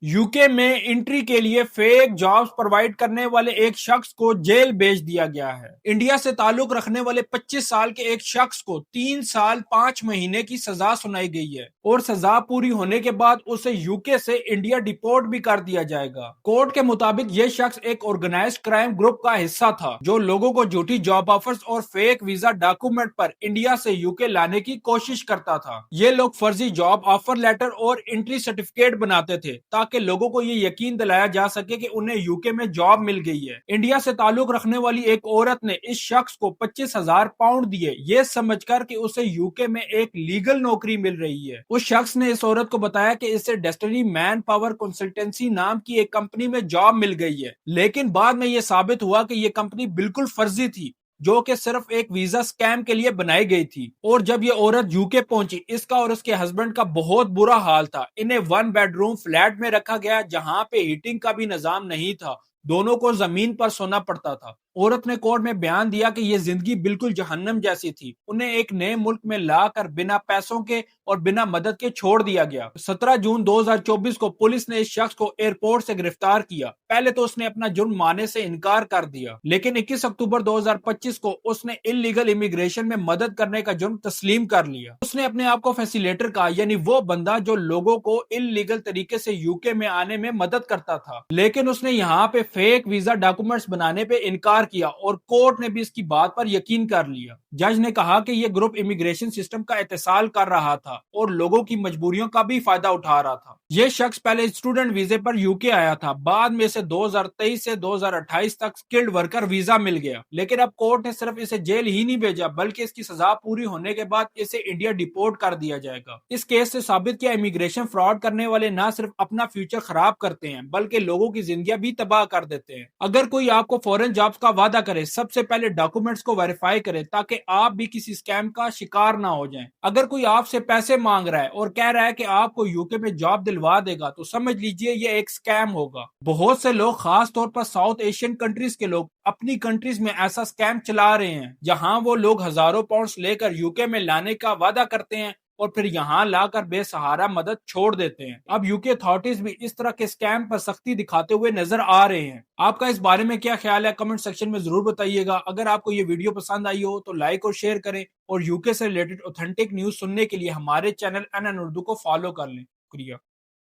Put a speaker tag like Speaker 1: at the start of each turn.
Speaker 1: UK में entry के लिए फेक जॉब्स प्रोवाइड करने वाले एक शख्स को जेल भेज दिया गया है। इंडिया से ताल्लुक रखने वाले 25 साल के एक शख्स को 3 साल 5 महीने की सजा सुनाई गई है और सजा पूरी होने के बाद उसे यूके से इंडिया डिपोर्ट भी कर दिया जाएगा। कोर्ट के मुताबिक ये शख्स एक ऑर्गेनाइज्ड क्राइम ग्रुप का हिस्सा था जो लोगों को झूठी जॉब ऑफर्स और फेक वीजा डॉक्यूमेंट पर इंडिया से यूके लाने की कोशिश करता था। ये लोग फर्जी जॉब ऑफर लेटर और एंट्री सर्टिफिकेट बनाते थे ताकि लोगों को ये यकीन दिलाया जा सके कि उन्हें यूके में जॉब मिल गई है। इंडिया से ताल्लुक रखने वाली एक औरत ने इस शख्स को 25,000 पाउंड दिए ये समझकर कि उसे यूके में एक लीगल नौकरी मिल रही है। उस शख्स ने इस औरत को बताया कि इसे डेस्टिनी मैन पावर कंसल्टेंसी नाम की एक कंपनी में जॉब मिल गई है, लेकिन बाद में यह साबित हुआ कि यह कंपनी बिल्कुल फर्जी थी जो कि सिर्फ एक वीजा स्कैम के लिए बनाई गई थी। और जब ये औरत यूके पहुंची, इसका और उसके हस्बैंड का बहुत बुरा हाल था। इन्हें 1 बेडरूम फ्लैट में रखा गया जहां पे हीटिंग का भी निजाम नहीं था, दोनों को जमीन पर सोना पड़ता था। औरत ने कोर्ट में बयान दिया कि ये जिंदगी बिल्कुल जहन्नम जैसी थी। उन्हें एक नए मुल्क में लाकर बिना पैसों के और बिना मदद के छोड़ दिया गया। 17 जून 2024 को पुलिस ने इस शख्स को एयरपोर्ट से गिरफ्तार किया। पहले तो उसने अपना जुर्म मानने से इनकार कर दिया, लेकिन 21 अक्टूबर 2025 को उसने इलीगल इमिग्रेशन में मदद करने का जुर्म तस्लीम कर लिया। उसने अपने आप को फैसिलेटर कहा, यानी वो बंदा जो लोगों को इलीगल तरीके से यूके में आने में मदद करता था। लेकिन उसने यहाँ पे फेक वीजा डॉक्यूमेंट्स बनाने पे इनकार किया और कोर्ट ने भी इसकी बात पर यकीन कर लिया। जज ने कहा कि यह ग्रुप इमिग्रेशन सिस्टम का इत्तेसाल कर रहा था और लोगों की मजबूरियों का भी फायदा उठा रहा था। यह शख्स पहले स्टूडेंट वीजे पर यूके आया था, बाद में इसे 2023 से 2028 तक स्किल्ड वर्कर वीजा मिल गया। लेकिन अब कोर्ट ने सिर्फ इसे जेल ही नहीं भेजा, बल्कि इसकी सजा पूरी होने के बाद इसे इंडिया डिपोर्ट कर दिया जाएगा। इस केस से साबित किया इमिग्रेशन फ्रॉड करने वाले न सिर्फ अपना फ्यूचर खराब करते हैं बल्कि लोगों की जिंदगियां भी तबाह कर देते हैं। अगर कोई आपको फॉरेन जॉब्स का वादा करे, सबसे पहले डॉक्यूमेंट्स को वेरीफाई करें ताकि आप भी किसी स्कैम का शिकार ना हो जाएं। अगर कोई आपसे पैसे मांग रहा है और कह रहा है कि आपको यूके में जॉब दिलवा देगा, तो समझ लीजिए ये एक स्कैम होगा। बहुत से लोग, खास तौर पर साउथ एशियन कंट्रीज के लोग, अपनी कंट्रीज में ऐसा स्कैम चला रहे हैं जहां वो लोग हजारों पाउंड्स लेकर यूके में लाने का वादा करते हैं और फिर यहाँ लाकर बेसहारा मदद छोड़ देते हैं। अब यूके अथॉरिटीज भी इस तरह के स्कैम पर सख्ती दिखाते हुए नजर आ रहे हैं। आपका इस बारे में क्या ख्याल है, कमेंट सेक्शन में जरूर बताइएगा। अगर आपको ये वीडियो पसंद आई हो तो लाइक और शेयर करें और यूके से रिलेटेड ऑथेंटिक न्यूज सुनने के लिए हमारे चैनल एनएन उर्दू को फॉलो कर लें। शुक्रिया।